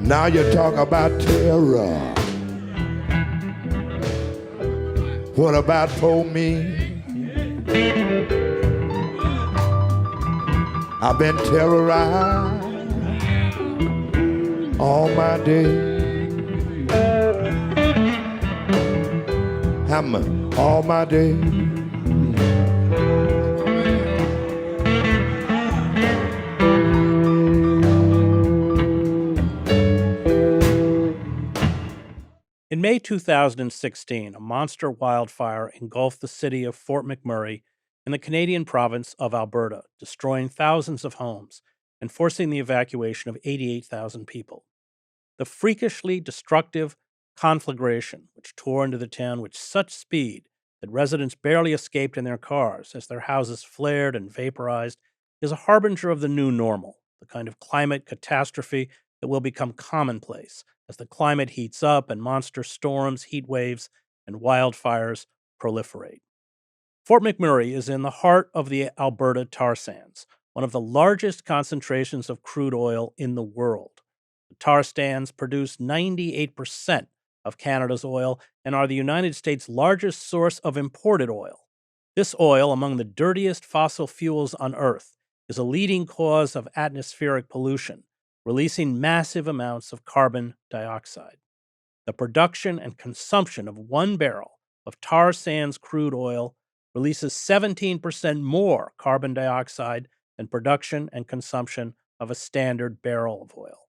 Now you talk about terror. What about for me? I've been terrorized all my day. All my day. In May 2016, a monster wildfire engulfed the city of Fort McMurray in the Canadian province of Alberta, destroying thousands of homes and forcing the evacuation of 88,000 people. The freakishly destructive conflagration, which tore into the town with such speed that residents barely escaped in their cars as their houses flared and vaporized, is a harbinger of the new normal, the kind of climate catastrophe that will become commonplace as the climate heats up and monster storms, heat waves, and wildfires proliferate. Fort McMurray is in the heart of the Alberta tar sands, one of the largest concentrations of crude oil in the world. The tar sands produce 98% of Canada's oil and are the United States' largest source of imported oil. This oil, among the dirtiest fossil fuels on Earth, is a leading cause of atmospheric pollution, releasing massive amounts of carbon dioxide. The production and consumption of 1 barrel of tar sands crude oil releases 17% more carbon dioxide than production and consumption of a standard barrel of oil.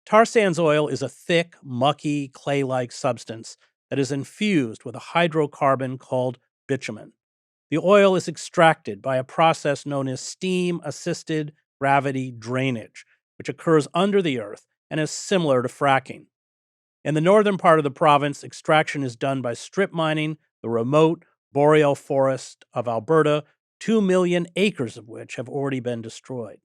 Tar sands oil is a thick, mucky, clay-like substance that is infused with a hydrocarbon called bitumen. The oil is extracted by a process known as steam-assisted gravity drainage, which occurs under the earth and is similar to fracking. In the northern part of the province, extraction is done by strip mining the remote boreal forest of Alberta, 2 million acres of which have already been destroyed.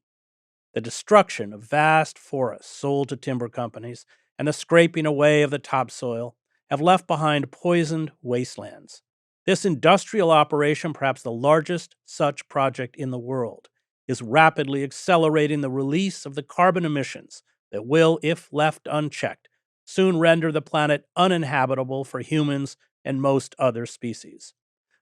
The destruction of vast forests sold to timber companies and the scraping away of the topsoil have left behind poisoned wastelands. This industrial operation, perhaps the largest such project in the world, is rapidly accelerating the release of the carbon emissions that will, if left unchecked, soon render the planet uninhabitable for humans and most other species.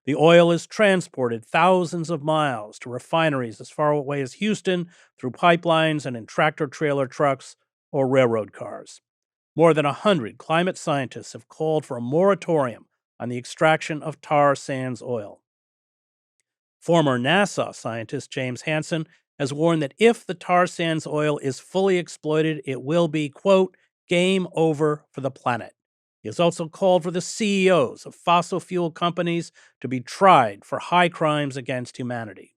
The oil is transported thousands of miles to refineries as far away as Houston through pipelines and in tractor-trailer trucks or railroad cars. More than 100 climate scientists have called for a moratorium on the extraction of tar sands oil. Former NASA scientist James Hansen has warned that if the tar sands oil is fully exploited, it will be, quote, game over for the planet. He has also called for the CEOs of fossil fuel companies to be tried for high crimes against humanity.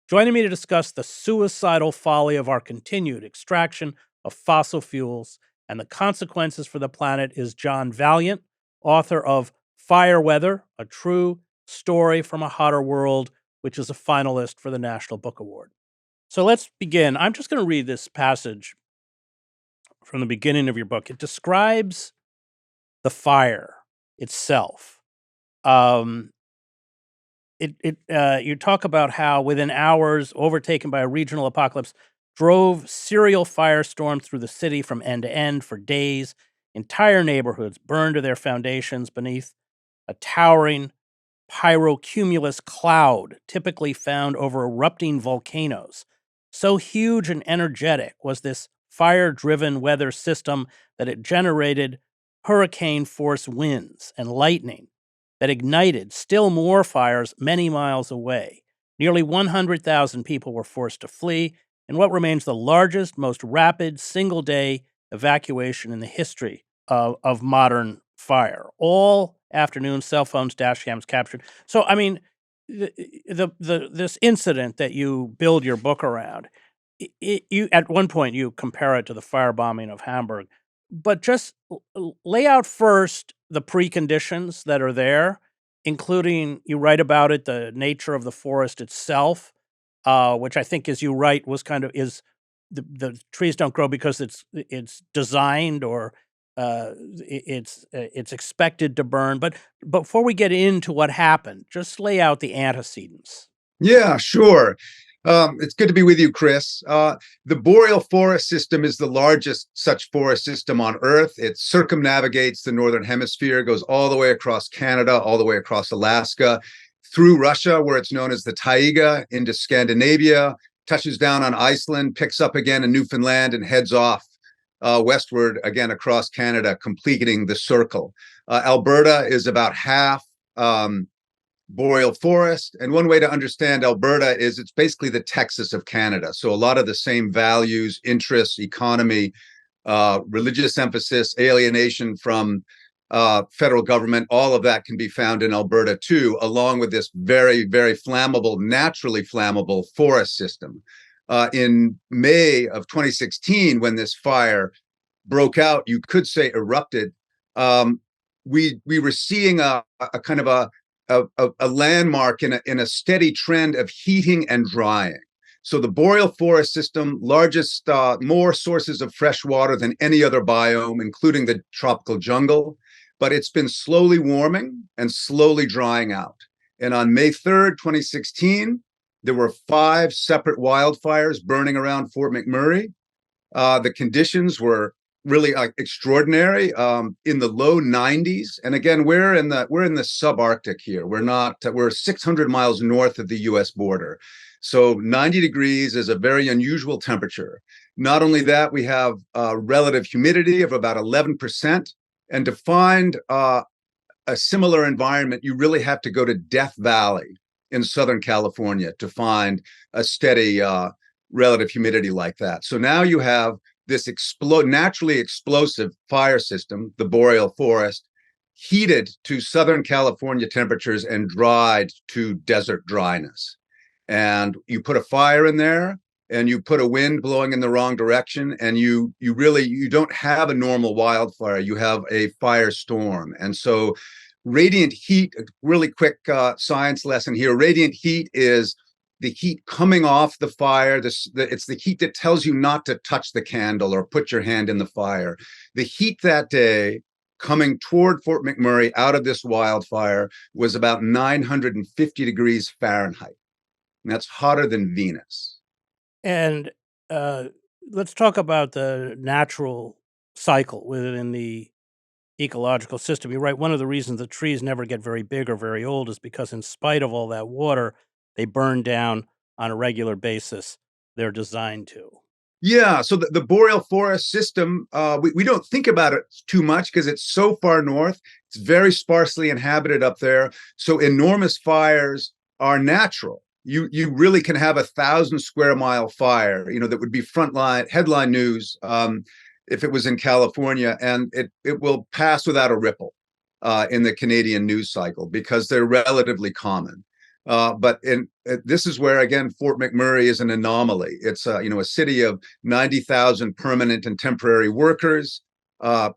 Joining me to discuss the suicidal folly of our continued extraction of fossil fuels and the consequences for the planet is John Vaillant, author of Fire Weather, A True Story from a Hotter World, which is a finalist for the National Book Award. So let's begin. I'm just going to read this passage from the beginning of your book. It describes the fire itself. You talk about how within hours, overtaken by a regional apocalypse, drove serial firestorms through the city from end to end for days. Entire neighborhoods burned to their foundations beneath a towering pyrocumulus cloud typically found over erupting volcanoes. So huge and energetic was this fire-driven weather system that it generated hurricane-force winds and lightning that ignited still more fires many miles away. Nearly 100,000 people were forced to flee in what remains the largest, most rapid single-day evacuation in the history of modern fire. All afternoon, cell phones, dash cams captured. So, I mean, this incident that you build your book around, you at one point you compare it to the firebombing of Hamburg. But just lay out first the preconditions that are there, including, you write about it, the nature of the forest itself, which I think, as you write, was kind of the trees don't grow because it's designed or it's expected to burn. But before we get into what happened, just lay out the antecedents. Yeah, sure. It's good to be with you, Chris. The boreal forest system is the largest such forest system on Earth. It circumnavigates the northern hemisphere, goes all the way across Canada, all the way across Alaska, through Russia, where it's known as the taiga, into Scandinavia, touches down on Iceland, picks up again in Newfoundland, and heads off westward again across Canada, completing the circle. Alberta is about half boreal forest. And one way to understand Alberta is it's basically the Texas of Canada. So a lot of the same values, interests, economy, religious emphasis, alienation from federal government, all of that can be found in Alberta too, along with this very, very flammable, naturally flammable forest system. In May of 2016, when this fire broke out, you could say erupted, we were seeing a kind of a landmark in a steady trend of heating and drying. So the boreal forest system, largest, more sources of fresh water than any other biome, including the tropical jungle, but it's been slowly warming and slowly drying out. And on May 3rd, 2016, there were 5 separate wildfires burning around Fort McMurray. The conditions were really extraordinary, in the low 90s. And again, we're in the subarctic here. We're 600 miles north of the US border. So 90 degrees is a very unusual temperature. Not only that, we have relative humidity of about 11%. And to find a similar environment, you really have to go to Death Valley in Southern California to find a steady relative humidity like that. So now you have this naturally explosive fire system, the boreal forest, heated to Southern California temperatures and dried to desert dryness. And you put a fire in there, and you put a wind blowing in the wrong direction, and you don't have a normal wildfire, you have a firestorm. And so radiant heat, a really quick science lesson here, radiant heat is the heat coming off the fire. It's the heat that tells you not to touch the candle or put your hand in the fire. The heat that day coming toward Fort McMurray out of this wildfire was about 950 degrees Fahrenheit. And that's hotter than Venus. And let's talk about the natural cycle within the ecological system. You're right. One of the reasons the trees never get very big or very old is because, in spite of all that water, they burn down on a regular basis. They're designed to. Yeah, so the boreal forest system, we don't think about it too much because it's so far north. It's very sparsely inhabited up there. So enormous fires are natural. You really can have 1,000 square mile fire, that would be headline news if it was in California, and it will pass without a ripple in the Canadian news cycle because they're relatively common. But this is where, again, Fort McMurray is an anomaly. It's a city of 90,000 permanent and temporary workers,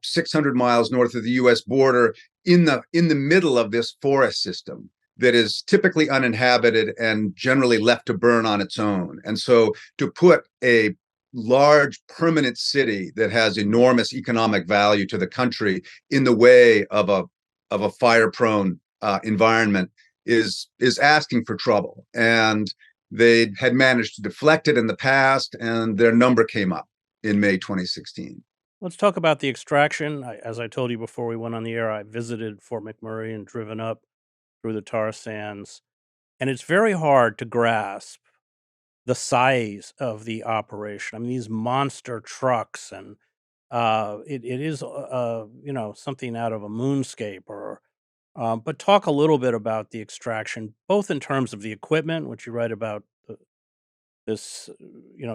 600 miles north of the U.S. border, in the middle of this forest system that is typically uninhabited and generally left to burn on its own. And so to put a large permanent city that has enormous economic value to the country in the way of a fire-prone environment is asking for trouble. And they had managed to deflect it in the past, and their number came up in May 2016. Let's talk about the extraction. As I told you before we went on the air, I visited Fort McMurray and driven up through the tar sands. And it's very hard to grasp the size of the operation. I mean, these monster trucks, and it is, something out of a moonscape. But talk a little bit about the extraction, both in terms of the equipment, which you write about this,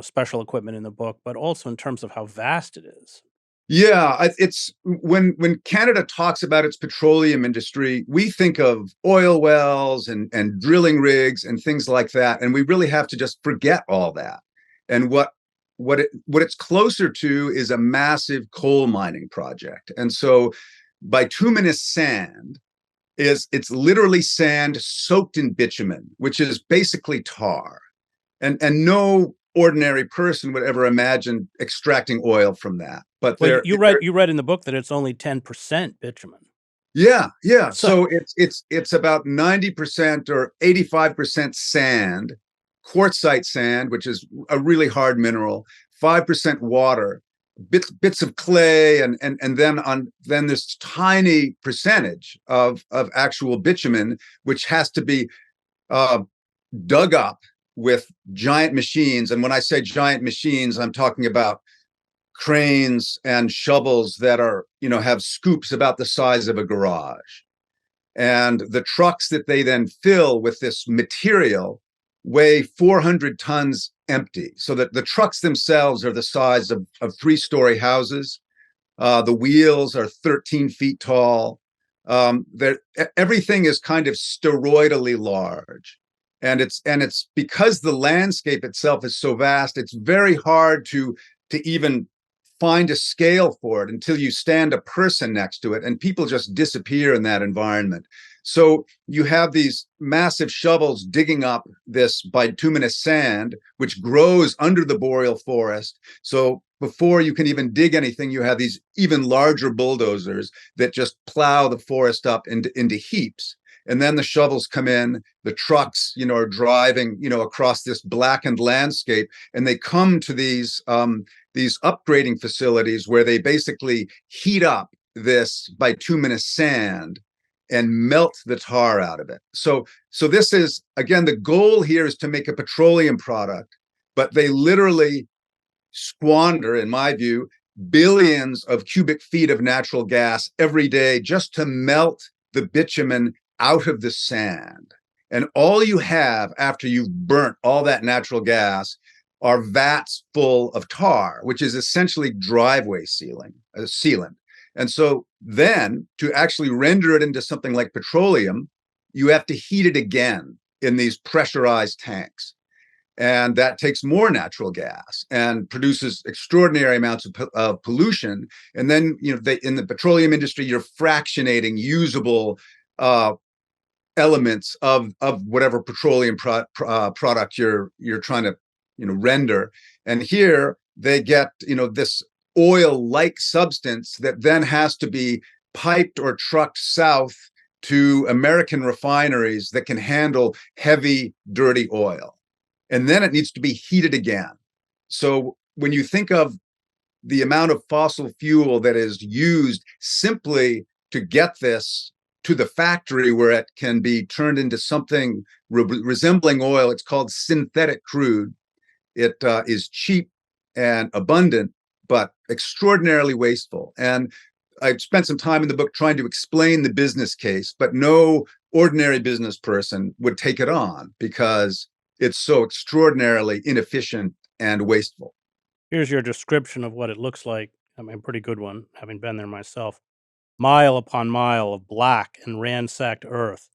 special equipment in the book, but also in terms of how vast it is. Yeah, it's when Canada talks about its petroleum industry, we think of oil wells and drilling rigs and things like that, and we really have to just forget all that. And what it's closer to is a massive coal mining project. And so bituminous sand it's literally sand soaked in bitumen, which is basically tar. And no ordinary person would ever imagine extracting oil from that. But Well, you read in the book that it's only 10% bitumen. Yeah. So it's about 90% or 85% sand quartzite sand, which is a really hard mineral, 5% water, bits of clay, and then this tiny percentage of actual bitumen, which has to be dug up with giant machines. And when I say giant machines, I'm talking about cranes and shovels that are, have scoops about the size of a garage. And the trucks that they then fill with this material weigh 400 tons empty. So that the trucks themselves are the size of 3-story houses. The wheels are 13 feet tall. Everything is kind of steroidally large. And it's because the landscape itself is so vast, it's very hard to even find a scale for it until you stand a person next to it, and people just disappear in that environment. So you have these massive shovels digging up this bituminous sand, which grows under the boreal forest. So before you can even dig anything, you have these even larger bulldozers that just plow the forest up into heaps. And then the shovels come in, the trucks, are driving, across this blackened landscape, and they come to these upgrading facilities where they basically heat up this bituminous sand and melt the tar out of it. So this is, again, the goal here is to make a petroleum product, but they literally squander, in my view, billions of cubic feet of natural gas every day just to melt the bitumen out of the sand. And all you have after you've burnt all that natural gas are vats full of tar, which is essentially driveway sealant. And so then to actually render it into something like petroleum, you have to heat it again in these pressurized tanks. And that takes more natural gas and produces extraordinary amounts of pollution. And then, in the petroleum industry, you're fractionating usable elements of whatever petroleum product you're trying to render. And here they get this oil-like substance that then has to be piped or trucked south to American refineries that can handle heavy, dirty oil. And then it needs to be heated again. So when you think of the amount of fossil fuel that is used simply to get this to the factory where it can be turned into something resembling oil, it's called synthetic crude. It is cheap and abundant, but extraordinarily wasteful. And I spent some time in the book trying to explain the business case, but no ordinary business person would take it on because it's so extraordinarily inefficient and wasteful. Here's your description of what it looks like. I mean, a pretty good one, having been there myself. Mile upon mile of black and ransacked earth,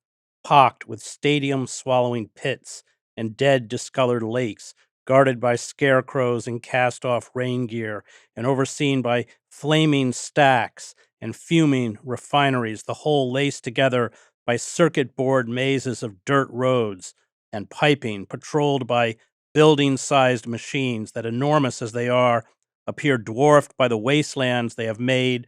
pocked with stadium-swallowing pits and dead, discolored lakes, guarded by scarecrows in cast-off rain gear and overseen by flaming stacks and fuming refineries, the whole laced together by circuit board mazes of dirt roads and piping, patrolled by building-sized machines that, enormous as they are, appear dwarfed by the wastelands they have made.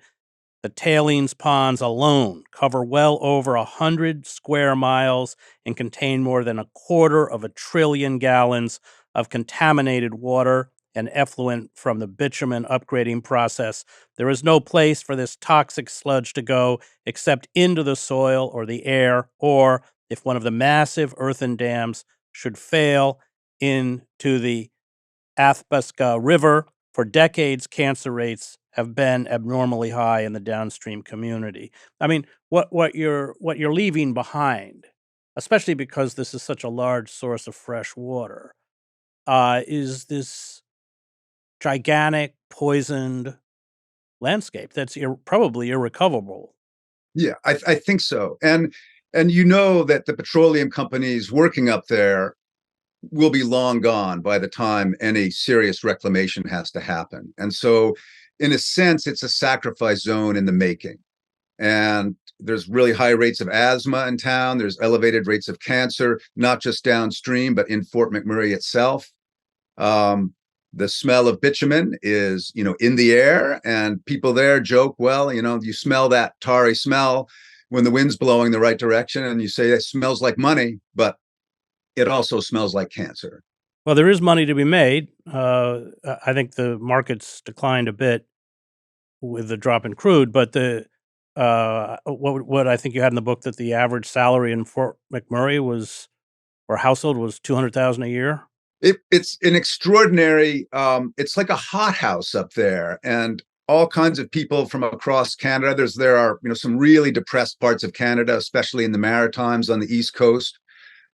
The tailings ponds alone cover well over 100 square miles and contain more than 250 billion gallons of contaminated water and effluent from the bitumen upgrading process. There is no place for this toxic sludge to go except into the soil or the air, or if one of the massive earthen dams should fail, into the Athabasca River. For decades, cancer rates have been abnormally high in the downstream community. I mean, what you're leaving behind, especially because this is such a large source of fresh water, is this gigantic poisoned landscape that's probably irrecoverable. Yeah, I think so. And that the petroleum companies working up there will be long gone by the time any serious reclamation has to happen. And so, in a sense, it's a sacrifice zone in the making. And there's really high rates of asthma in town. There's elevated rates of cancer, not just downstream, but in Fort McMurray itself. The smell of bitumen is, in the air, and people there joke, well, you smell that tarry smell when the wind's blowing the right direction, and you say it smells like money, but it also smells like cancer. Well, there is money to be made. I think the market's declined a bit with the drop in crude, but what I think you had in the book, that the average salary in Fort McMurray was, or household, was 200,000 a year. It's an extraordinary. It's like a hothouse up there, and all kinds of people from across Canada. There are some really depressed parts of Canada, especially in the Maritimes on the East Coast.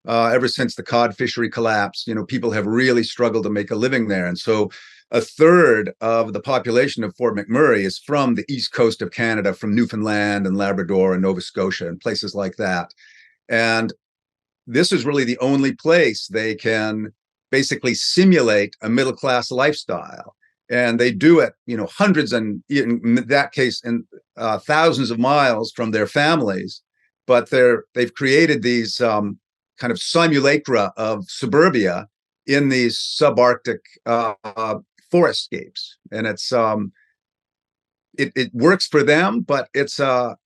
Ever since the cod fishery collapsed, people have really struggled to make a living there, and so a third of the population of Fort McMurray is from the East Coast of Canada, from Newfoundland and Labrador and Nova Scotia and places like that. And this is really the only place they can basically simulate a middle class lifestyle, and they do it hundreds, and in that case, and thousands of miles from their families. But they've created these kind of simulacra of suburbia in these subarctic forestscapes, and it works for them, but it's a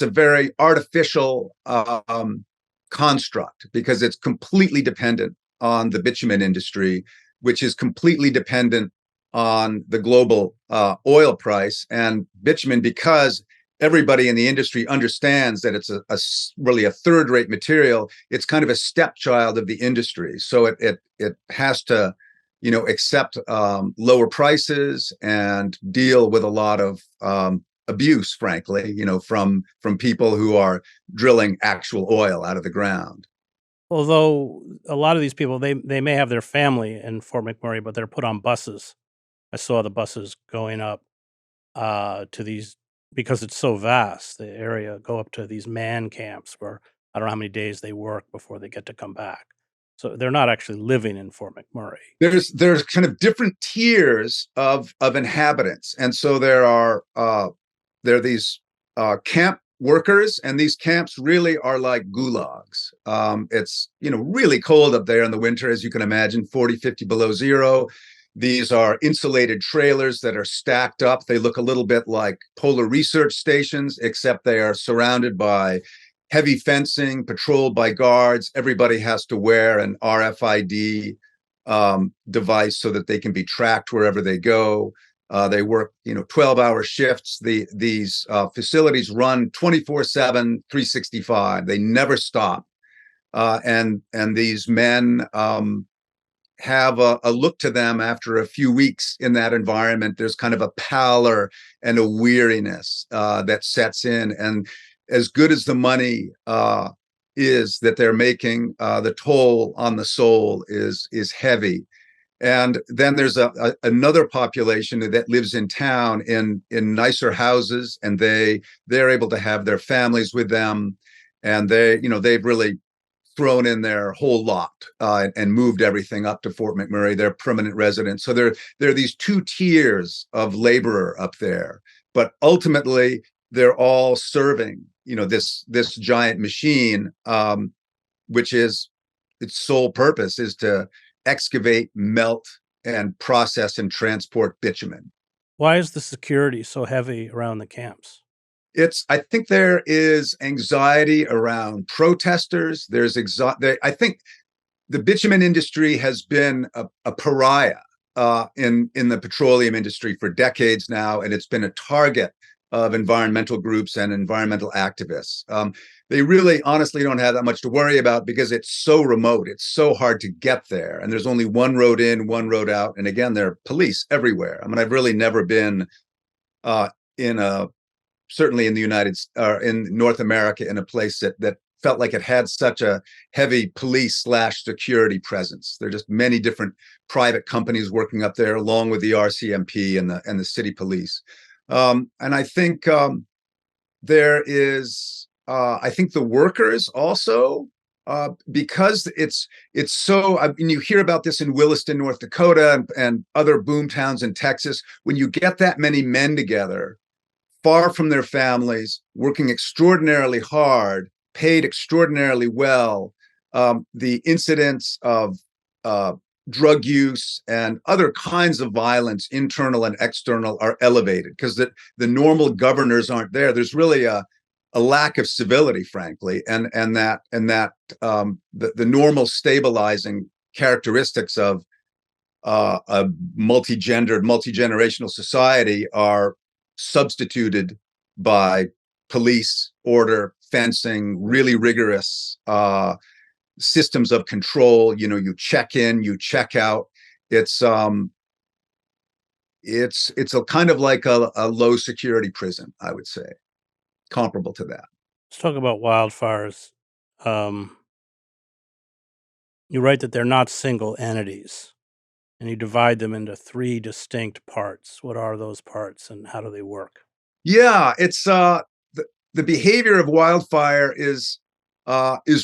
very artificial construct, because it's completely dependent on the bitumen industry, which is completely dependent on the global oil price. And bitumen, because everybody in the industry understands that it's really a third-rate material, it's kind of a stepchild of the industry. So it has to accept lower prices and deal with a lot of abuse, frankly, from people who are drilling actual oil out of the ground. Although a lot of these people, they may have their family in Fort McMurray, but they're put on buses. I saw the buses going up to these, because it's so vast, the area, go up to these man camps where I don't know how many days they work before they get to come back. So they're not actually living in Fort McMurray. There's kind of different tiers of inhabitants, and so there are these camp workers, and these camps really are like gulags. It's really cold up there in the winter, as you can imagine, 40, 50 below zero. These are insulated trailers that are stacked up. They look a little bit like polar research stations, except they are surrounded by heavy fencing, patrolled by guards. Everybody has to wear an RFID device so that they can be tracked wherever they go. They work 12-hour shifts. These facilities run 24/7, 365. They never stop. And these men have a look to them after a few weeks in that environment. There's kind of a pallor and a weariness that sets in. And as good as the money is that they're making, the toll on the soul is heavy. And then there's another population that lives in town in nicer houses, and they're able to have their families with them, and they've really thrown in their whole lot and moved everything up to Fort McMurray. They're permanent residents. So there are these two tiers of laborer up there, but ultimately they're all serving this giant machine, which is its sole purpose is to excavate, melt, and process and transport bitumen. Why is the security so heavy around the camps? I think there is anxiety around protesters. I think the bitumen industry has been a pariah in the petroleum industry for decades now, and it's been a target of environmental groups and environmental activists. They really honestly don't have that much to worry about, because it's so remote. It's so hard to get there. And there's only one road in, one road out. And again, there are police everywhere. I mean, I've really never been certainly in in North America, in a place that felt like it had such a heavy police/security presence. There are just many different private companies working up there, along with the RCMP and the city police. And I think there is, I think the workers also, because it's so, I mean, you hear about this in Williston, North Dakota, and other boom towns in Texas. When you get that many men together, far from their families, working extraordinarily hard, paid extraordinarily well, the incidents of drug use and other kinds of violence, internal and external, are elevated, because the normal governors aren't there. There's really a lack of civility, frankly, and the normal stabilizing characteristics of a multi-gendered, multi-generational society are substituted by police, order, fencing, really rigorous systems of control. You check in, you check out. It's a kind of like a low security prison, I would say, comparable to that. Let's talk about wildfires. You write that they're not single entities, and you divide them into 3 distinct parts. What are those parts, and how do they work? Yeah, it's the behavior of wildfire is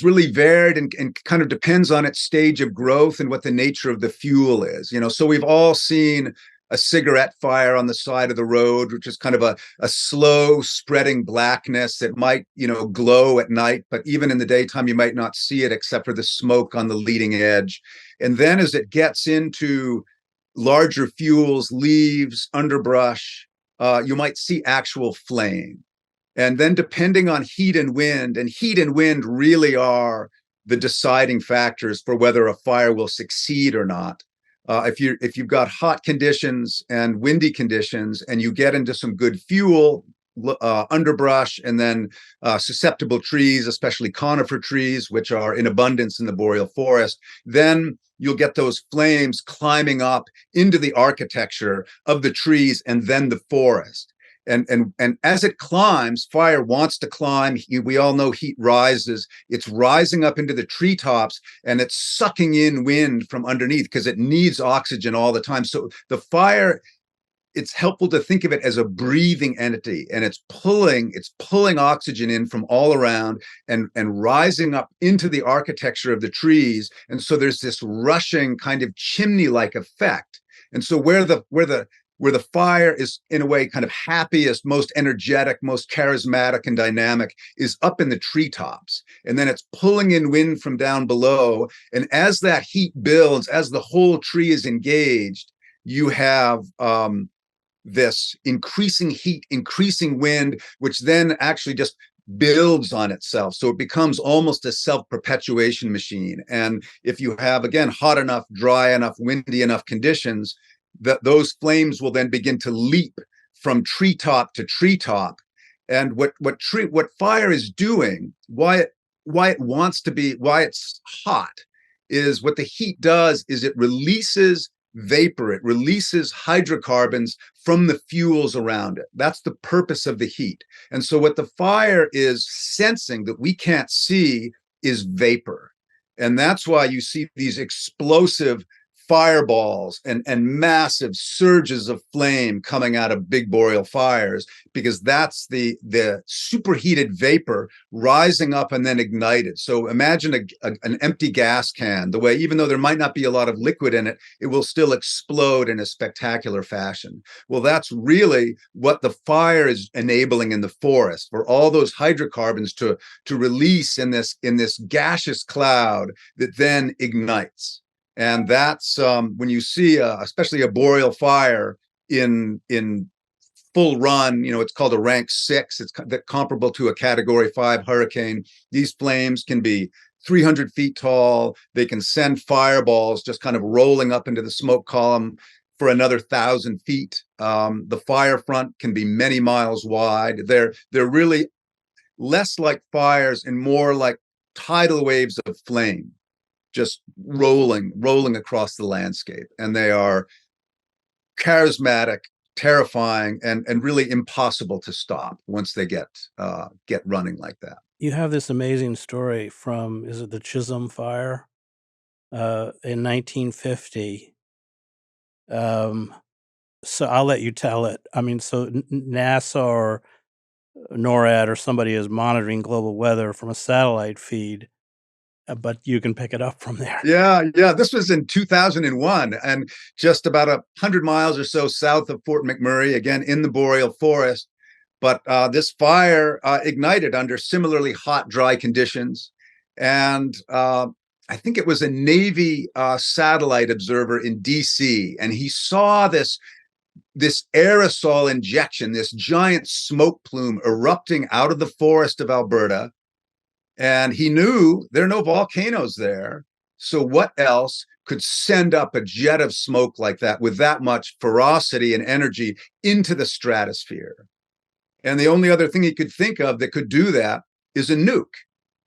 really varied and kind of depends on its stage of growth and what the nature of the fuel is. So we've all seen a cigarette fire on the side of the road, which is kind of a slow spreading blackness that might, glow at night, but even in the daytime, you might not see it except for the smoke on the leading edge. And then as it gets into larger fuels, leaves, underbrush, you might see actual flame. And then depending on heat and wind really are the deciding factors for whether a fire will succeed or not. If you've got hot conditions and windy conditions, and you get into some good fuel, underbrush, and then susceptible trees, especially conifer trees, which are in abundance in the boreal forest, then you'll get those flames climbing up into the architecture of the trees and then the forest. And as it climbs, fire wants to climb. We all know heat rises. It's rising up into the treetops, and it's sucking in wind from underneath because it needs oxygen all the time. So the fire, it's helpful to think of it as a breathing entity, and it's pulling oxygen in from all around and rising up into the architecture of the trees. And so there's this rushing kind of chimney-like effect. And so where the fire is in a way kind of happiest, most energetic, most charismatic and dynamic is up in the treetops. And then it's pulling in wind from down below. And as that heat builds, as the whole tree is engaged, you have this increasing heat, increasing wind, which then actually just builds on itself. So it becomes almost a self-perpetuation machine. And if you have, again, hot enough, dry enough, windy enough conditions, that those flames will then begin to leap from treetop to treetop. And what fire is doing, why it's hot, is what the heat does is it releases vapor, it releases hydrocarbons from the fuels around it. That's the purpose of the heat. And so what the fire is sensing that we can't see is vapor. And that's why you see these explosive fireballs and massive surges of flame coming out of big boreal fires, because that's the superheated vapor rising up and then ignited. So imagine an empty gas can, the way, even though there might not be a lot of liquid in it, it will still explode in a spectacular fashion. Well, that's really what the fire is enabling in the forest, for all those hydrocarbons to release in this gaseous cloud that then ignites. And that's when you see, especially a boreal fire in full run, it's called a rank 6. It's comparable to a Category 5 hurricane. These flames can be 300 feet tall. They can send fireballs just kind of rolling up into the smoke column for another 1,000 feet. The fire front can be many miles wide. They're really less like fires and more like tidal waves of flame, just rolling across the landscape. And they are charismatic, terrifying, and really impossible to stop once they get running like that. You have this amazing story from, is it the Chisholm Fire in 1950? So I'll let you tell it. I mean, so NASA or NORAD or somebody is monitoring global weather from a satellite feed, but you can pick it up from there. Yeah. This was in 2001, and just about 100 miles or so south of Fort McMurray, again in the boreal forest. But this fire ignited under similarly hot, dry conditions. And I think it was a Navy satellite observer in DC, and he saw this aerosol injection, this giant smoke plume erupting out of the forest of Alberta. And he knew there are no volcanoes there. So what else could send up a jet of smoke like that with that much ferocity and energy into the stratosphere. And the only other thing he could think of that could do that is a nuke.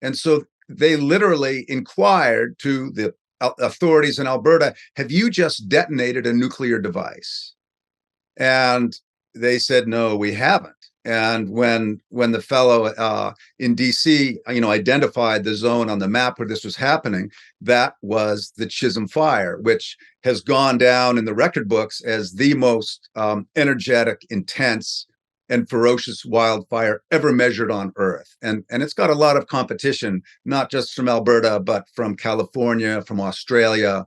And so they literally inquired to the authorities in Alberta, have you just detonated a nuclear device? And they said, no, we haven't. And when the fellow in DC, identified the zone on the map where this was happening, that was the Chisholm Fire, which has gone down in the record books as the most energetic, intense, and ferocious wildfire ever measured on Earth. And it's got a lot of competition, not just from Alberta, but from California, from Australia,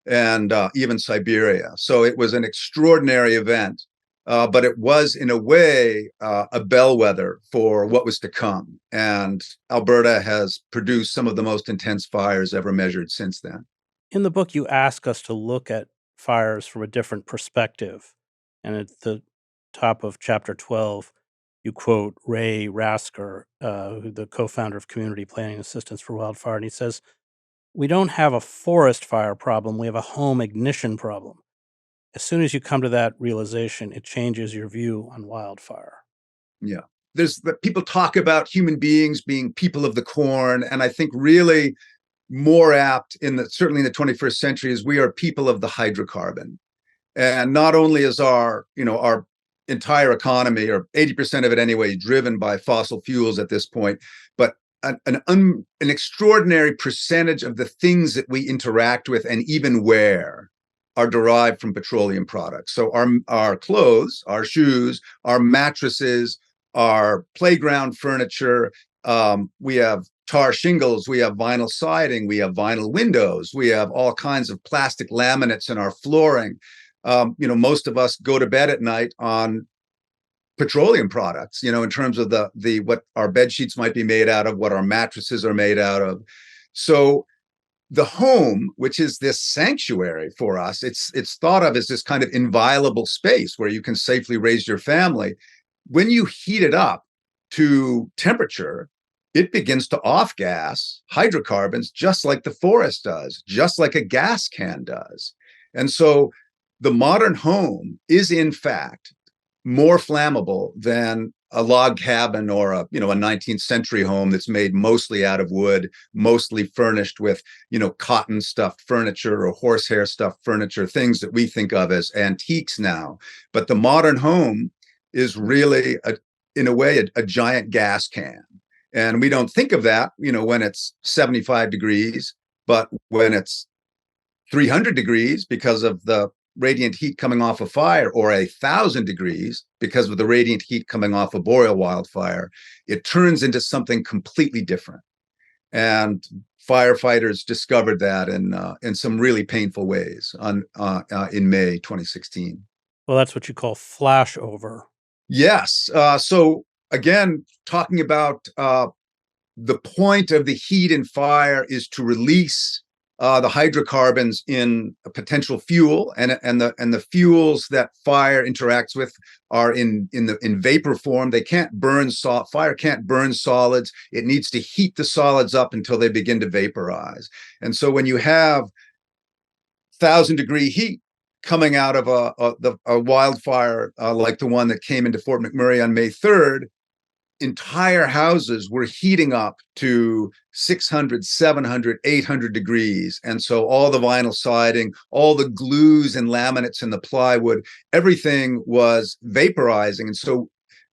and even Siberia. So it was an extraordinary event. But it was, in a way, a bellwether for what was to come. And Alberta has produced some of the most intense fires ever measured since then. In the book, you ask us to look at fires from a different perspective. And at the top of chapter 12, you quote Ray Rasker, the co-founder of Community Planning Assistance for Wildfire. And he says, "We don't have a forest fire problem. We have a home ignition problem. As soon as you come to that realization, it changes your view on wildfire." Yeah. People talk about human beings being people of the corn. And I think really more apt certainly in the 21st century is we are people of the hydrocarbon. And not only is our entire economy, or 80% of it anyway, driven by fossil fuels at this point, but an extraordinary percentage of the things that we interact with and even wear are derived from petroleum products. So our clothes, our shoes, our mattresses, our playground furniture, we have tar shingles, we have vinyl siding, we have vinyl windows, we have all kinds of plastic laminates in our flooring. Most of us go to bed at night on petroleum products, in terms of the what our bed sheets might be made out of, what our mattresses are made out of. So the home, which is this sanctuary for us, it's thought of as this kind of inviolable space where you can safely raise your family. When you heat it up to temperature, it begins to off-gas hydrocarbons just like the forest does, just like a gas can does. And so the modern home is, in fact, more flammable than a log cabin or a 19th century home that's made mostly out of wood, mostly furnished with cotton stuffed furniture or horsehair stuffed furniture, things that we think of as antiques now. But the modern home is really in a way a giant gas can, and we don't think of that when it's 75 degrees, but when it's 300 degrees because of the radiant heat coming off a fire, or 1,000 degrees because of the radiant heat coming off a boreal wildfire, it turns into something completely different. And firefighters discovered that in some really painful ways in May 2016. Well, that's what you call flashover. Yes. So again, talking about the point of the heat and fire is to release the hydrocarbons in a potential fuel, and the fuels that fire interacts with are in vapor form. They can't burn fire can't burn solids. It needs to heat the solids up until they begin to vaporize. And so when you have 1,000-degree heat coming out of a wildfire like the one that came into Fort McMurray on May 3rd, entire houses were heating up to 600, 700, 800 degrees. And so all the vinyl siding, all the glues and laminates and the plywood, everything was vaporizing. And so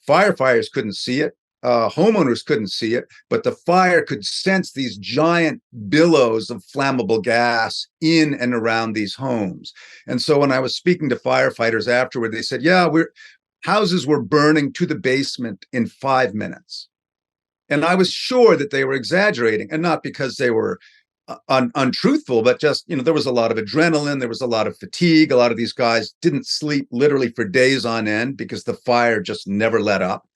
firefighters couldn't see it. Homeowners couldn't see it, but the fire could sense these giant billows of flammable gas in and around these homes. And so when I was speaking to firefighters afterward, they said, yeah, houses were burning to the basement in 5 minutes. And I was sure that they were exaggerating, and not because they were untruthful, but just, there was a lot of adrenaline, there was a lot of fatigue. A lot of these guys didn't sleep literally for days on end because the fire just never let up.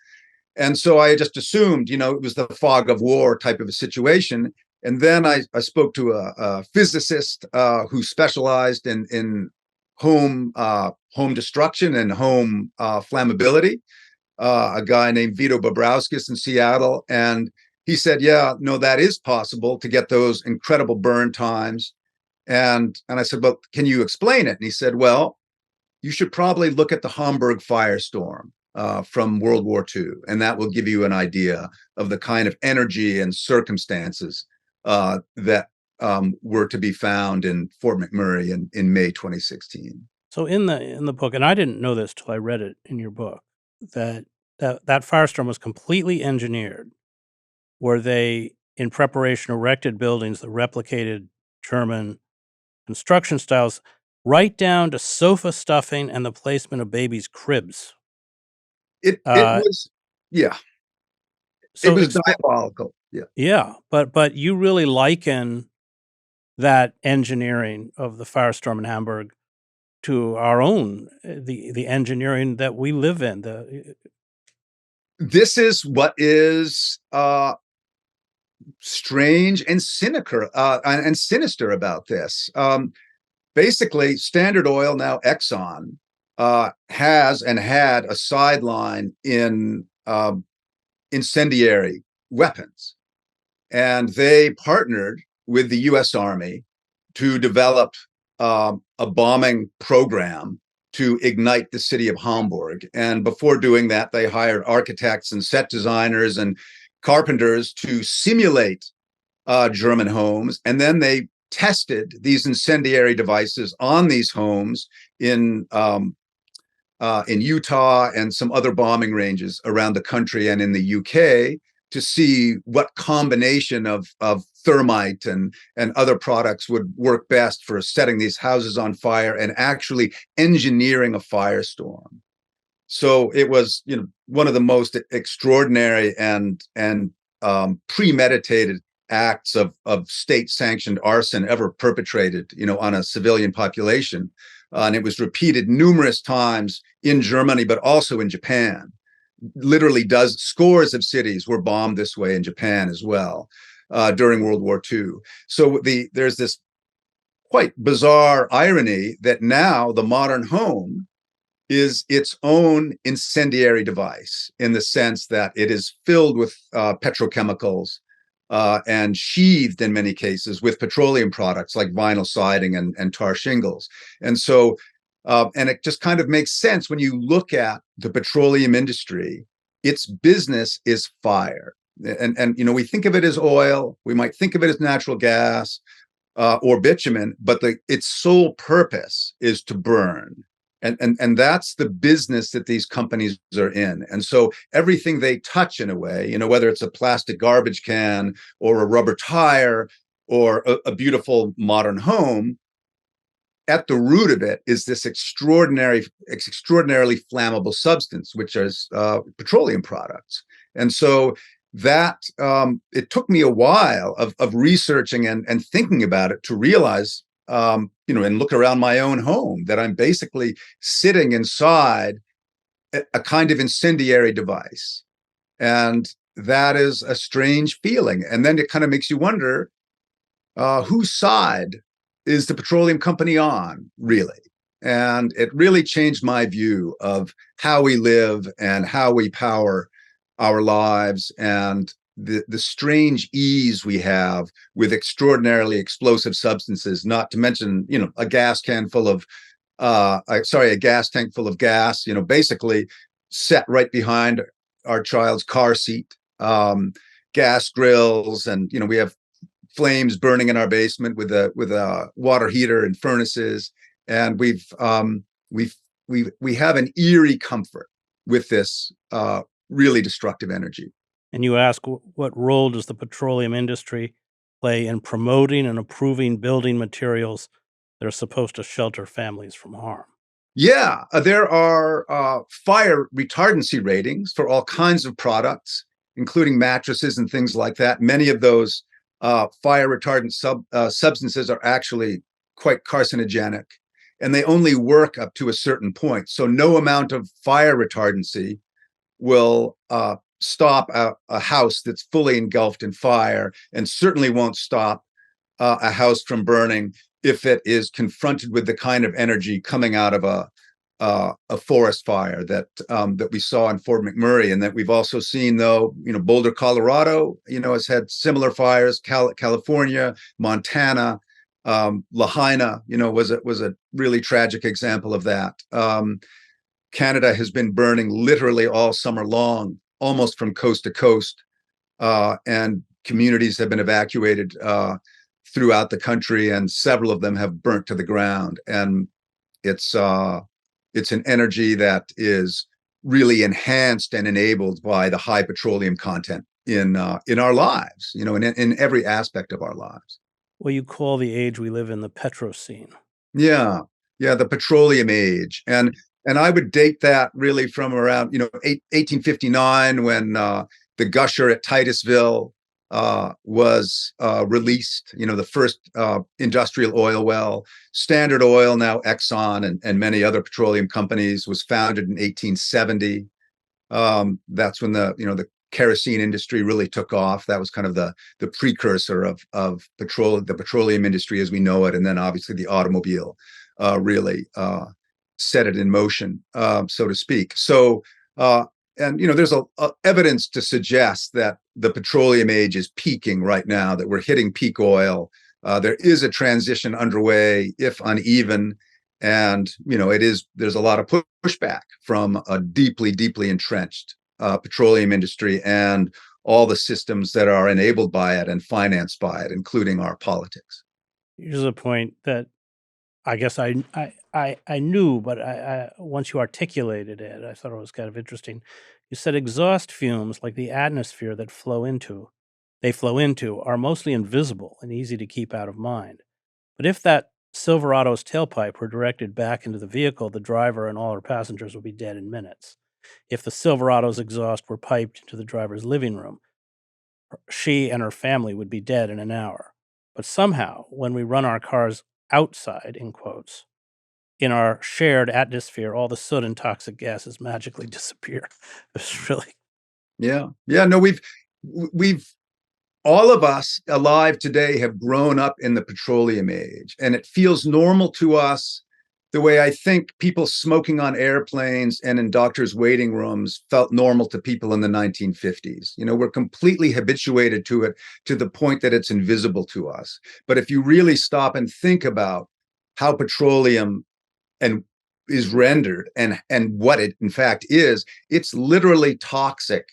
And so I just assumed, it was the fog of war type of a situation. And then I spoke to a physicist who specialized in home destruction and home flammability, a guy named Vito Bobrowskis in Seattle. And he said, yeah, no, that is possible to get those incredible burn times. And I said, well, can you explain it? And he said, well, you should probably look at the Hamburg firestorm from World War II, and that will give you an idea of the kind of energy and circumstances that were to be found in Fort McMurray in May 2016. So in the book, and I didn't know this till I read it in your book, that firestorm was completely engineered, where they, in preparation, erected buildings that replicated German construction styles, right down to sofa stuffing and the placement of babies' cribs. It was, yeah. So it was diabolical. Yeah. Yeah, but you really liken that engineering of the firestorm in Hamburg to our own the engineering that we live in. This is what is strange and cynical and sinister about this. Basically, Standard Oil, now Exxon, has and had a sideline in incendiary weapons. And they partnered with the US Army to develop a bombing program to ignite the city of Hamburg. And before doing that, they hired architects and set designers and carpenters to simulate German homes. And then they tested these incendiary devices on these homes in Utah and some other bombing ranges around the country and in the UK to see what combination of thermite and other products would work best for setting these houses on fire and actually engineering a firestorm. So it was, one of the most extraordinary and premeditated acts of state-sanctioned arson ever perpetrated, on a civilian population. And it was repeated numerous times in Germany, but also in Japan. Literally scores of cities were bombed this way in Japan as well during World War II. So there's this quite bizarre irony that now the modern home is its own incendiary device, in the sense that it is filled with petrochemicals and sheathed in many cases with petroleum products like vinyl siding and tar shingles. And so and it just kind of makes sense when you look at the petroleum industry. Its business is fire. And we think of it as oil. We might think of it as natural gas or bitumen, but its sole purpose is to burn. And that's the business that these companies are in. And so everything they touch, in a way, whether it's a plastic garbage can or a rubber tire or a beautiful modern home, at the root of it is this extraordinarily flammable substance, which is petroleum products. And so that it took me a while of researching and thinking about it to realize, and look around my own home, that I'm basically sitting inside a kind of incendiary device. And that is a strange feeling. And then it kind of makes you wonder, whose side is the petroleum company on, really? And it really changed my view of how we live and how we power our lives, and the strange ease we have with extraordinarily explosive substances, not to mention, a gas tank full of gas, basically set right behind our child's car seat, gas grills, and, we have flames burning in our basement with a water heater and furnaces. And we have an eerie comfort with this really destructive energy. And you ask, what role does the petroleum industry play in promoting and approving building materials that are supposed to shelter families from harm? Yeah, there are fire retardancy ratings for all kinds of products, including mattresses and things like that. Many of those fire retardant substances are actually quite carcinogenic, and they only work up to a certain point. So no amount of fire retardancy will stop a house that's fully engulfed in fire, and certainly won't stop a house from burning if it is confronted with the kind of energy coming out of a forest fire that we saw in Fort McMurray, and that we've also seen, though, Boulder, Colorado, has had similar fires. California, Montana, Lahaina, was a really tragic example of that. Canada has been burning literally all summer long, almost from coast to coast, and communities have been evacuated throughout the country, and several of them have burnt to the ground. And it's an energy that is really enhanced and enabled by the high petroleum content in our lives, in every aspect of our lives. Well, you call the age we live in the Petrocene. Yeah, yeah, the petroleum age, and I would date that really from around 1859 when the gusher at Titusville was released. The first industrial oil well. Standard Oil, now Exxon, and many other petroleum companies, was founded in 1870. That's when the kerosene industry really took off. That was kind of the precursor of the petroleum industry as we know it, and then obviously the automobile really set it in motion, so to speak. So there's evidence to suggest that the petroleum age is peaking right now, that we're hitting peak oil. There is a transition underway, if uneven, and there's a lot of pushback from a deeply entrenched petroleum industry and all the systems that are enabled by it and financed by it, including our politics. Here's a point that I guess I knew, but I once you articulated it, I thought it was kind of interesting. You said exhaust fumes, like the atmosphere that they flow into, are mostly invisible and easy to keep out of mind. But if that Silverado's tailpipe were directed back into the vehicle, the driver and all her passengers would be dead in minutes. If the Silverado's exhaust were piped into the driver's living room, she and her family would be dead in an hour. But somehow, when we run our cars outside, in quotes, in our shared atmosphere, all the soot and toxic gases magically disappear. It's really, Yeah. No, we've all of us alive today have grown up in the petroleum age, and it feels normal to us the way I think people smoking on airplanes and in doctors' waiting rooms felt normal to people in the 1950s. We're completely habituated to it to the point that it's invisible to us. But if you really stop and think about how petroleum and is rendered and what it in fact is, it's literally toxic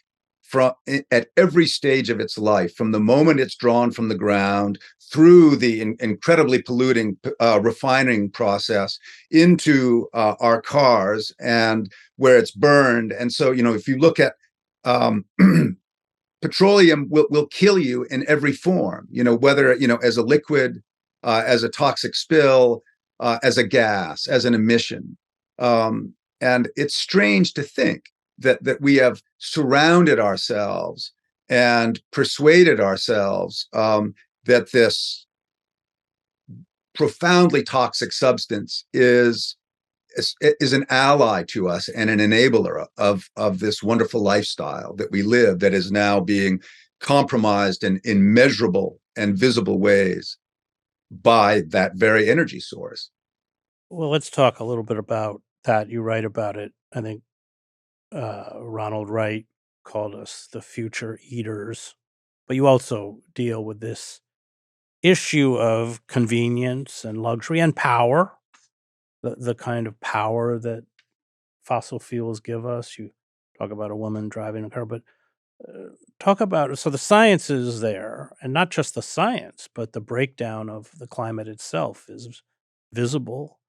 at every stage of its life, from the moment it's drawn from the ground through the incredibly polluting refining process into our cars and where it's burned. And so, if you look at petroleum will kill you in every form, whether, as a liquid, as a toxic spill, as a gas, as an emission. And it's strange to think that we have surrounded ourselves and persuaded ourselves that this profoundly toxic substance is an ally to us and an enabler of this wonderful lifestyle that we live, that is now being compromised in measurable and visible ways by that very energy source. well, let's talk a little bit about that. You write about it. I think Ronald Wright called us the future eaters, but you also deal with this issue of convenience and luxury and power, the kind of power that fossil fuels give us. You talk about a woman driving a car, but talk about, so the science is there, and not just the science, but the breakdown of the climate itself is visible,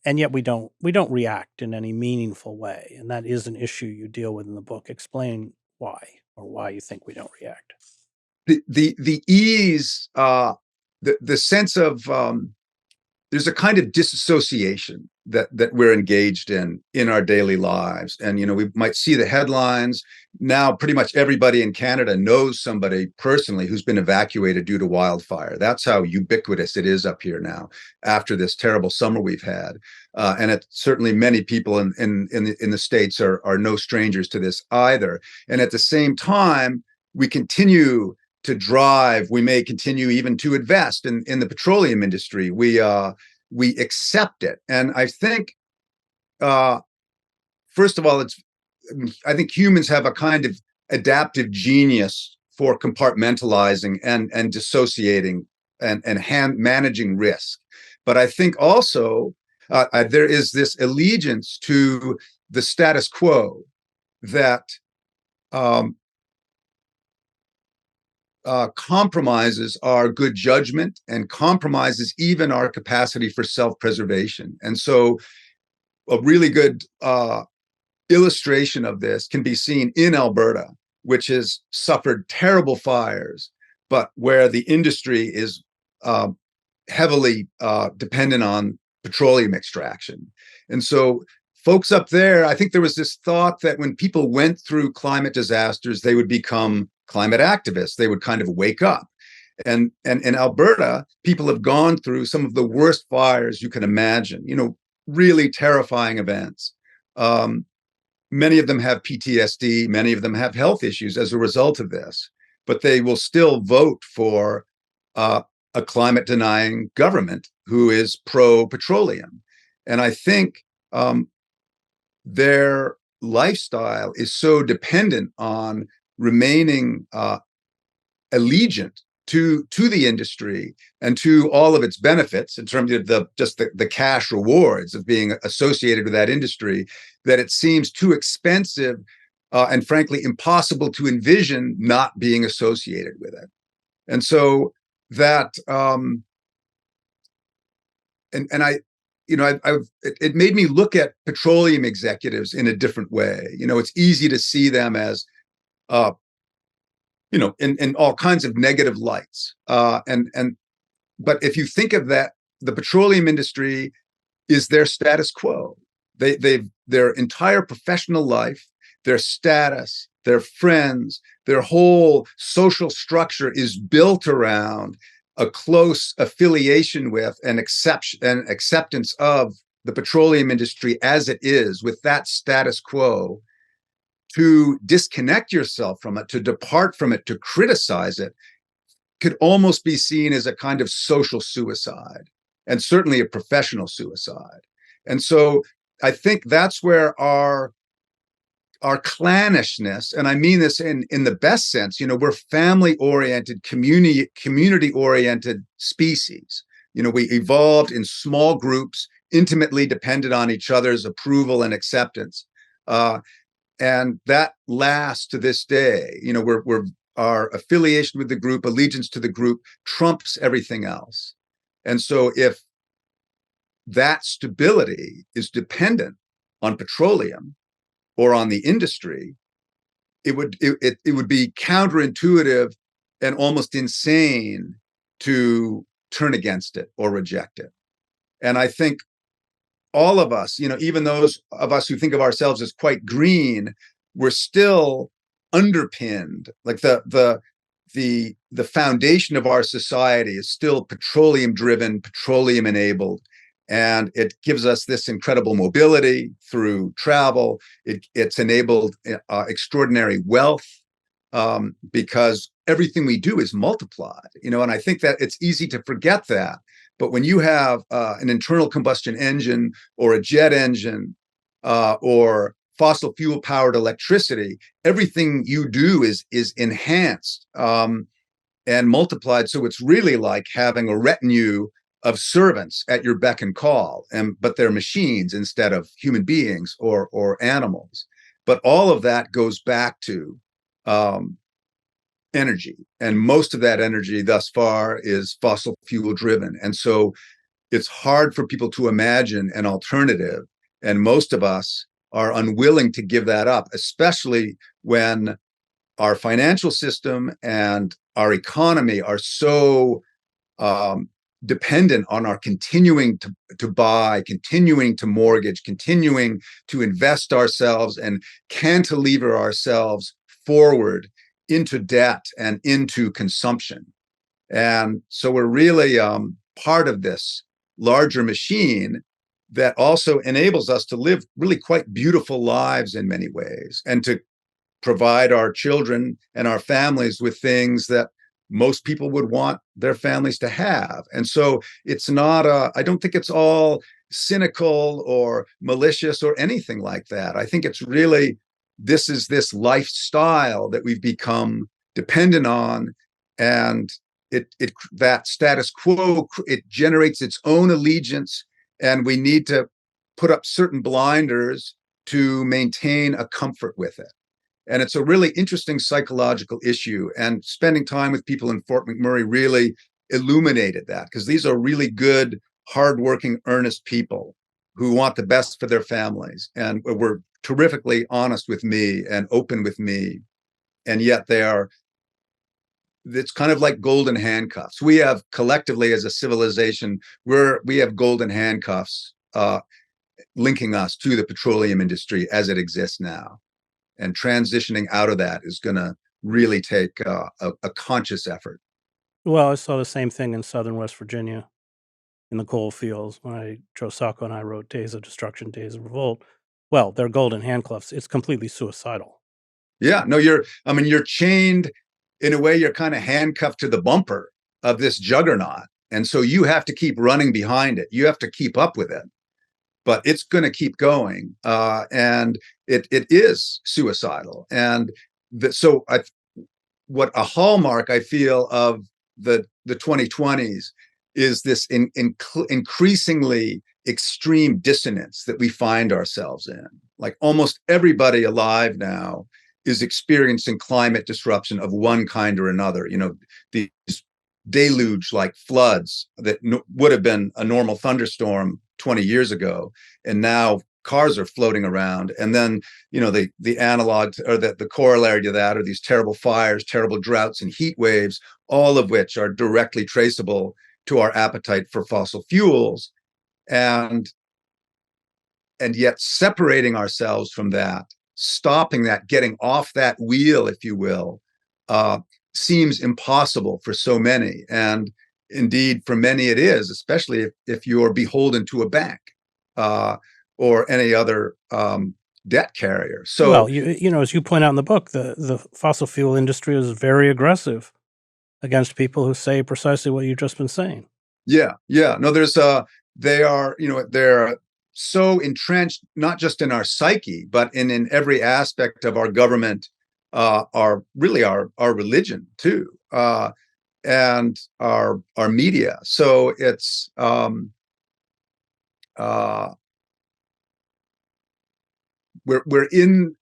and yet we don't react in any meaningful way, and that is an issue you deal with in the book. Explain why, or why you think we don't react. The ease, the sense of there's a kind of disassociation that we're engaged in our daily lives. And we might see the headlines now. Pretty much everybody in Canada knows somebody personally who's been evacuated due to wildfire. That's how ubiquitous it is up here now after this terrible summer we've had. And certainly many people in the States are no strangers to this either. And at the same time, we continue to drive. We may continue even to invest in the petroleum industry. We accept it, and I think, first of all, I think humans have a kind of adaptive genius for compartmentalizing and dissociating and managing risk. But I think also there is this allegiance to the status quo that compromises our good judgment and compromises even our capacity for self-preservation. And so a really good illustration of this can be seen in Alberta, which has suffered terrible fires, but where the industry is heavily dependent on petroleum extraction. And so folks up there, I think there was this thought that when people went through climate disasters, they would become climate activists. They would kind of wake up. And in Alberta, people have gone through some of the worst fires you can imagine, really terrifying events. Many of them have PTSD. Many of them have health issues as a result of this, but they will still vote for a climate denying government who is pro-petroleum. And I think their lifestyle is so dependent on remaining allegiant to the industry and to all of its benefits in terms of the cash rewards of being associated with that industry, that it seems too expensive and frankly impossible to envision not being associated with it. And so that it made me look at petroleum executives in a different way. It's easy to see them as in all kinds of negative lights. But if you think of that, the petroleum industry is their status quo. Their entire professional life, their status, their friends, their whole social structure is built around a close affiliation with and acceptance of the petroleum industry as it is, with that status quo. To disconnect yourself from it, to depart from it, to criticize it, could almost be seen as a kind of social suicide, and certainly a professional suicide. And so I think that's where our clannishness, and I mean this in the best sense, we're family-oriented, community-oriented species. We evolved in small groups, intimately dependent on each other's approval and acceptance. And that lasts to this day. Our affiliation with the group, allegiance to the group, trumps everything else. And so if that stability is dependent on petroleum or on the industry, it would be counterintuitive and almost insane to turn against it or reject it. And I think all of us, even those of us who think of ourselves as quite green, we're still underpinned. Like the foundation of our society is still petroleum driven, petroleum enabled, and it gives us this incredible mobility through travel. It's enabled extraordinary wealth because everything we do is multiplied. And I think that it's easy to forget that. But when you have an internal combustion engine or a jet engine or fossil fuel powered electricity, everything you do is enhanced and multiplied. So it's really like having a retinue of servants at your beck and call, but they're machines instead of human beings or animals. But all of that goes back to energy, and most of that energy thus far is fossil fuel driven. And so it's hard for people to imagine an alternative, and most of us are unwilling to give that up, especially when our financial system and our economy are so dependent on our continuing to buy, continuing to mortgage, continuing to invest ourselves and cantilever ourselves forward into debt and into consumption. And so we're really part of this larger machine that also enables us to live really quite beautiful lives in many ways, and to provide our children and our families with things that most people would want their families to have. And so it's not I don't think it's all cynical or malicious or anything like that. I think it's really, this is this lifestyle that we've become dependent on, and that status quo, it generates its own allegiance, and we need to put up certain blinders to maintain a comfort with it. And it's a really interesting psychological issue. And spending time with people in Fort McMurray really illuminated that, because these are really good, hardworking, earnest people who want the best for their families and were terrifically honest with me and open with me. And yet it's kind of like golden handcuffs. We have collectively as a civilization, we have golden handcuffs linking us to the petroleum industry as it exists now. And transitioning out of that is going to really take a conscious effort. Well, I saw the same thing in southern West Virginia in the coal fields when Joe Sacco and I wrote Days of Destruction, Days of Revolt. Well, they're golden handcuffs. It's completely suicidal. Yeah, no, you're chained in a way. You're kind of handcuffed to the bumper of this juggernaut. And so you have to keep running behind it. You have to keep up with it. But it's going to keep going, and it is suicidal. And what a hallmark I feel of the 2020s is this increasingly extreme dissonance that we find ourselves in. Like almost everybody alive now is experiencing climate disruption of one kind or another. These deluge-like floods that would have been a normal thunderstorm 20 years ago, and now cars are floating around. And then the analog or the corollary to that are these terrible fires, terrible droughts, and heat waves, all of which are directly traceable to our appetite for fossil fuels. And yet separating ourselves from that, stopping that, getting off that wheel, if you will, seems impossible for so many. And indeed, for many it is, especially if you're beholden to a bank or any other debt carrier. So, well, as you point out in the book, the fossil fuel industry is very aggressive against people who say precisely what you've just been saying. Yeah. No, they're so entrenched, not just in our psyche, but in every aspect of our government, our religion too. And our media. So it's we're in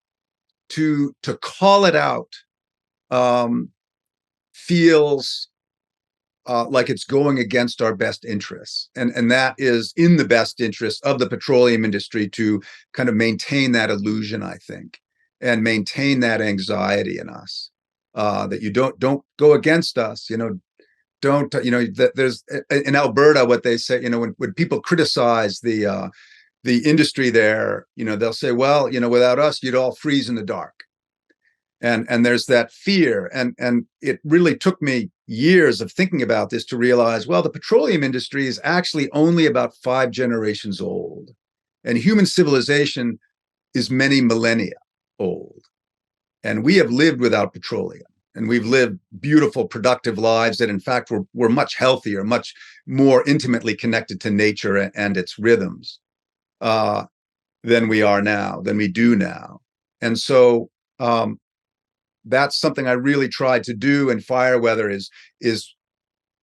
to call it out feels like it's going against our best interests, and that is in the best interest of the petroleum industry to kind of maintain that illusion, I think, and maintain that anxiety in us. That you don't go against us, don't, that there's in Alberta, what they say, when people criticize the industry there, they'll say, well, without us, you'd all freeze in the dark. And there's that fear. And it really took me years of thinking about this to realize, well, the petroleum industry is actually only about 5 generations old. And human civilization is many millennia old. And we have lived without petroleum. And we've lived beautiful, productive lives that, in fact, were much healthier, much more intimately connected to nature and its rhythms than we do now. And so that's something I really tried to do in Fire Weather is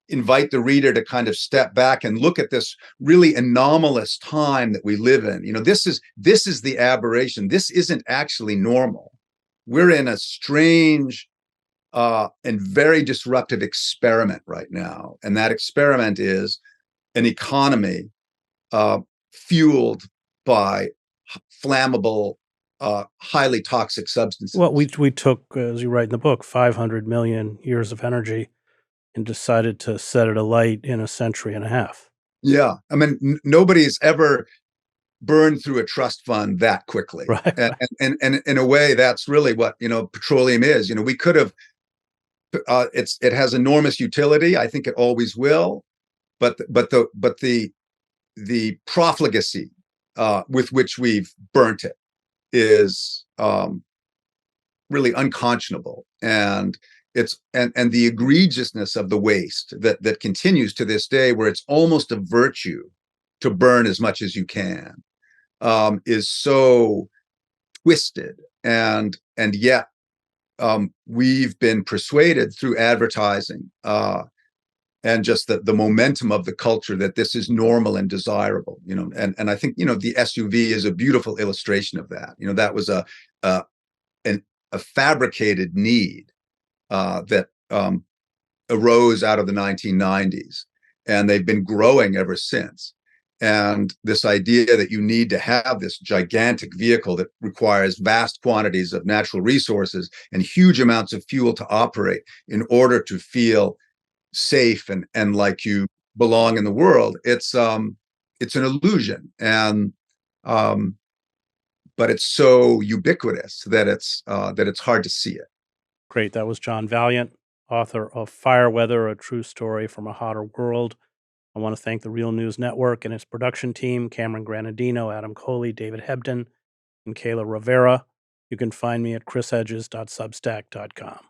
invite the reader to kind of step back and look at this really anomalous time that we live in. This is the aberration. This isn't actually normal. We're in a strange and very disruptive experiment right now. And that experiment is an economy fueled by flammable, highly toxic substances. Well, we took, as you write in the book, 500 million years of energy and decided to set it alight in a century and a half. Yeah. I mean, nobody's ever burned through a trust fund that quickly. Right. And in a way, that's really what, petroleum is. We could have, it has enormous utility. I think it always will. But the profligacy with which we've burnt it is really unconscionable, and the egregiousness of the waste that continues to this day, where it's almost a virtue to burn as much as you can, is so twisted, and yet we've been persuaded through advertising and just the momentum of the culture that this is normal and desirable, and I think, the SUV is a beautiful illustration of that. That was a fabricated need that arose out of the 1990s, and they've been growing ever since. And this idea that you need to have this gigantic vehicle that requires vast quantities of natural resources and huge amounts of fuel to operate in order to feel safe and like you belong in the world, it's an illusion. And but it's so ubiquitous that it's hard to see it. Great. That was John Vaillant, author of Fire Weather, A True Story from a Hotter World. I want to thank the Real News Network and its production team, Cameron Granadino, Adam Coley, David Hebden, and Kayla Rivera. You can find me at chrishedges.substack.com.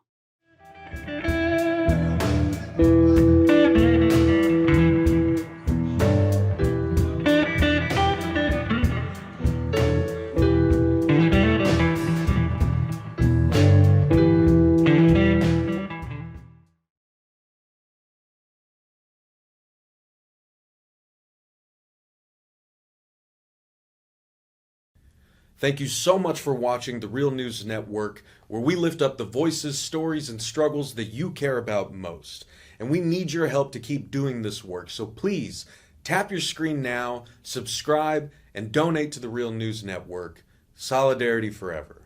Thank you so much for watching the Real News Network, where we lift up the voices, stories, and struggles that you care about most. And we need your help to keep doing this work. So please tap your screen now, subscribe, and donate to the Real News Network. Solidarity forever.